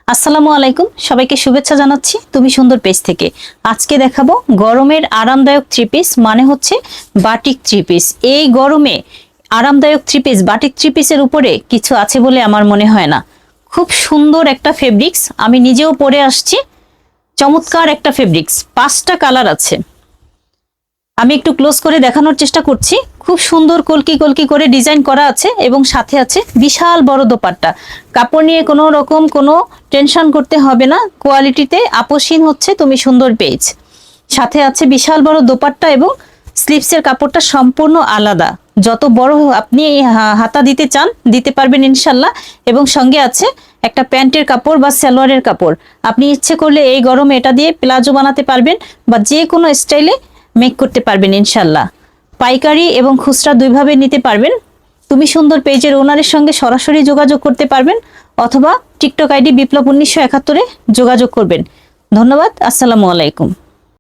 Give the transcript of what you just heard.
আসসালামু আলাইকুম, সবাইকে শুভেচ্ছা জানাচ্ছি তুমি সুন্দর পেজ থেকে। আজকে দেখাবো গরমের আরামদায়ক থ্রি পিস, মানে হচ্ছে বাটিক থ্রি পিস। এই গরমে আরামদায়ক থ্রি পিস, বাটিক থ্রি পিসের উপরে কিছু আছে বলে আমার মনে হয় না। খুব সুন্দর একটা ফেব্রিক্স, আমি নিজেও পরে আসছি। চমৎকার একটা ফেব্রিক্স, 5টা কালার আছে। আমি একটু ক্লোজ করে দেখানোর চেষ্টা করছি। খুব সুন্দর কলকি কলকি করে ডিজাইন করা আছে এবং সাথে আছে বিশাল বড় দোপাট্টা। কাপড় নিয়ে কোনো রকম কোনো টেনশন করতে হবে না, কোয়ালিটিতে আপোষহীন হচ্ছে তুমি সুন্দর পেজ। সাথে আছে বিশাল বড় দোপাট্টা এবং স্লিভসের কাপড়টা সম্পূর্ণ আলাদা। যত বড় আপনি হাতা দিতে চান দিতে পারবেন ইনশাল্লাহ। এবং সঙ্গে আছে একটা প্যান্টের কাপড় বা সালোয়ারের কাপড়। আপনি ইচ্ছে করলে এই গরমে এটা দিয়ে প্লাজো বানাতে পারবেন বা যে কোনো স্টাইলে মেক করতে পারবেন ইনশাল্লাহ। পাইকারি এবং খুচরা দুইভাবে নিতে পারবেন। তুমি সুন্দর পেজের ওনারের সঙ্গে সরাসরি যোগাযোগ করতে পারবেন অথবা টিকটক আইডি বিপ্লব 1971-এ যোগাযোগ করবেন। ধন্যবাদ, আসসালামু আলাইকুম।